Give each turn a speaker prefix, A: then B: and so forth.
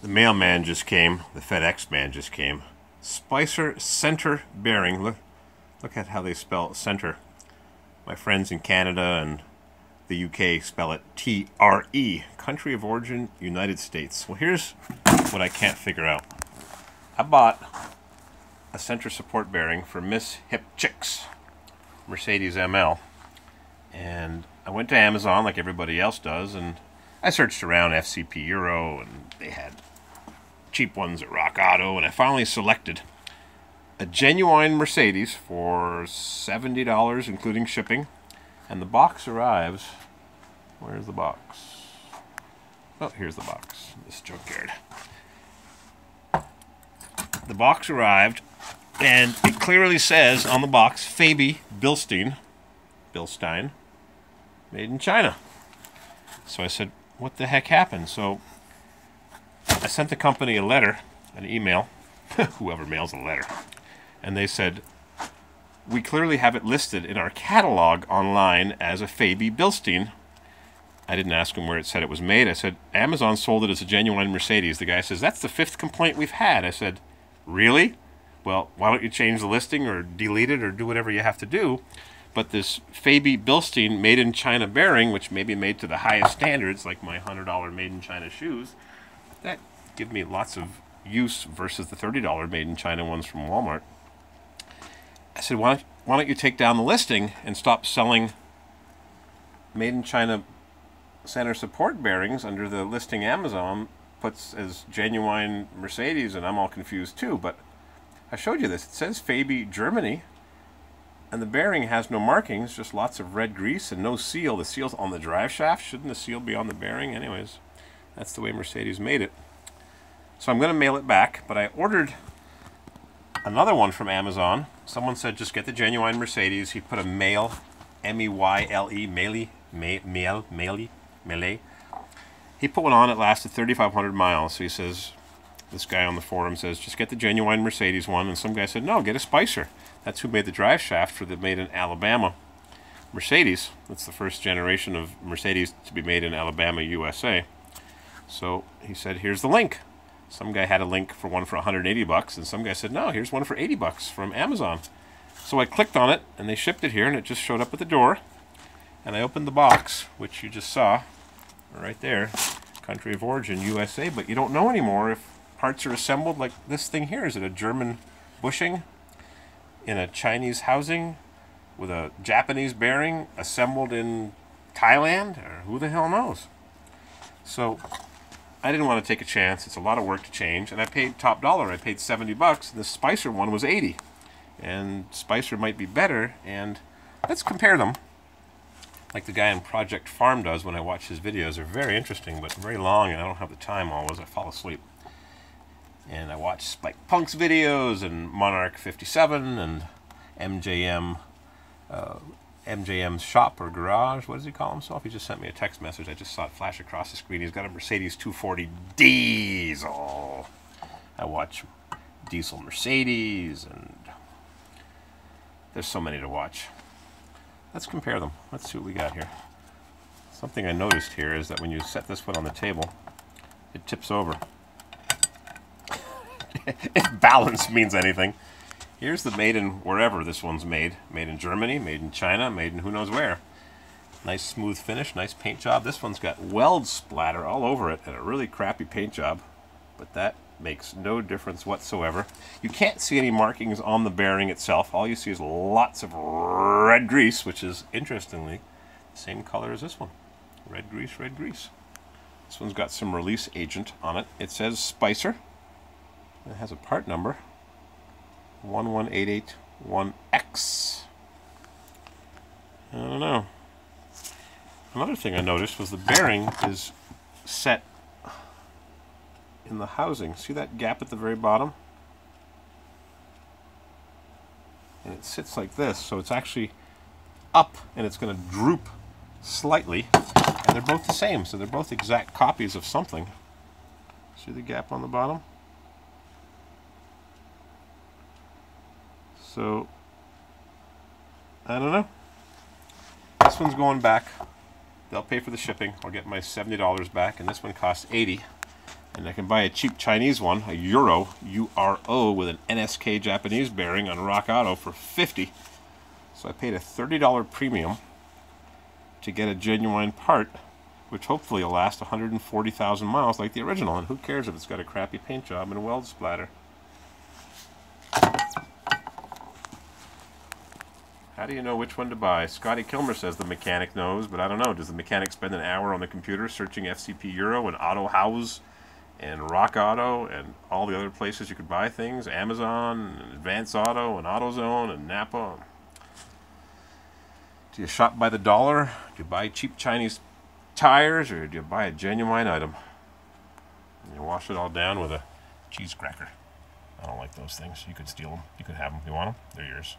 A: The mailman just came. The FedEx man just came. Spicer center bearing. Look at how they spell center. My friends in Canada and the UK spell it T-R-E. Country of origin, United States. Well, here's what I can't figure out. I bought a center support bearing for Miss Hip Chicks, Mercedes ML. And I went to Amazon like everybody else does, and I searched around FCP Euro, and they had cheap ones at Rock Auto, and I finally selected a genuine Mercedes for $70 including shipping. And the box arrives. Where's the box? Oh, here's the box. This junkyard. The box arrived, and it clearly says on the box, Febi Bilstein, made in China. So I said, what the heck happened? So I sent the company a letter, an email, whoever mails a letter, and they said, we clearly have it listed in our catalog online as a Febi Bilstein. I didn't ask him where it said it was made. I said, Amazon sold it as a genuine Mercedes. The guy says, that's the 5th complaint we've had. I said, really? Well, why don't you change the listing or delete it or do whatever you have to do? But this Febi Bilstein made in China bearing, which may be made to the highest standards, like my $100 made in China shoes, that give me lots of use versus the $30 made in China ones from Walmart. I said, why don't you take down the listing and stop selling made in China center support bearings under the listing Amazon puts as genuine Mercedes, and I'm all confused too. But I showed you this. It says Febi Germany, and the bearing has no markings, just lots of red grease and no seal. The seal's on the drive shaft. Shouldn't the seal be on the bearing? Anyways, that's the way Mercedes made it. So I'm going to mail it back, but I ordered another one from Amazon. Someone said just get the genuine Mercedes. He put a mail, M-E-Y-L-E, melee. He put one on, it lasted 3,500 miles. So he says, this guy on the forum says, just get the genuine Mercedes one. And some guy said, no, get a Spicer. That's who made the drive shaft for the made in Alabama Mercedes. That's the first generation of Mercedes to be made in Alabama, USA. So he said, here's the link. Some guy had a link for one for 180 bucks, and some guy said, no, here's one for 80 bucks from Amazon. So I clicked on it, and they shipped it here, and it just showed up at the door. And I opened the box, which you just saw right there, country of origin, USA, but you don't know anymore if parts are assembled like this thing here. Is it a German bushing in a Chinese housing with a Japanese bearing assembled in Thailand? Or who the hell knows? So I didn't want to take a chance. It's a lot of work to change, and I paid top dollar. I paid 70 bucks, and the Spicer one was 80. And Spicer might be better, and let's compare them. Like the guy in Project Farm does when I watch his videos. They're very interesting, but very long, and I don't have the time always. I fall asleep. And I watch Spike Punk's videos, and Monarch 57, and MJM's shop or garage. What does he call himself? He just sent me a text message. I just saw it flash across the screen. He's got a Mercedes 240 diesel. I watch diesel Mercedes, and there's so many to watch. Let's compare them. Let's see what we got here. Something I noticed here is that when you set this one on the table, it tips over. If balance means anything. Here's the made in wherever this one's made. Made in Germany, made in China, made in who knows where. Nice smooth finish, nice paint job. This one's got weld splatter all over it and a really crappy paint job. But that makes no difference whatsoever. You can't see any markings on the bearing itself. All you see is lots of red grease, which is, interestingly, the same color as this one. Red grease, red grease. This one's got some release agent on it. It says Spicer. It has a part number. 11881X. I don't know. Another thing I noticed was the bearing is set in the housing. See that gap at the very bottom? And it sits like this, so it's actually up and it's going to droop slightly. And they're both the same, so they're both exact copies of something. See the gap on the bottom? So, I don't know. This one's going back. They'll pay for the shipping. I'll get my $70 back, and this one costs $80. And I can buy a cheap Chinese one, a Euro, U-R-O, with an NSK Japanese bearing on Rock Auto for $50. So I paid a $30 premium to get a genuine part, which hopefully will last 140,000 miles like the original. And who cares if it's got a crappy paint job and a weld splatter? How do you know which one to buy? Scotty Kilmer says the mechanic knows, but I don't know. Does the mechanic spend an hour on the computer searching FCP Euro and Auto House and Rock Auto and all the other places you could buy things? Amazon, and Advance Auto, and AutoZone, and Napa. Do you shop by the dollar? Do you buy cheap Chinese tires, or do you buy a genuine item? And you wash it all down with a cheese cracker. I don't like those things. You could steal them. You could have them. You want them? They're yours.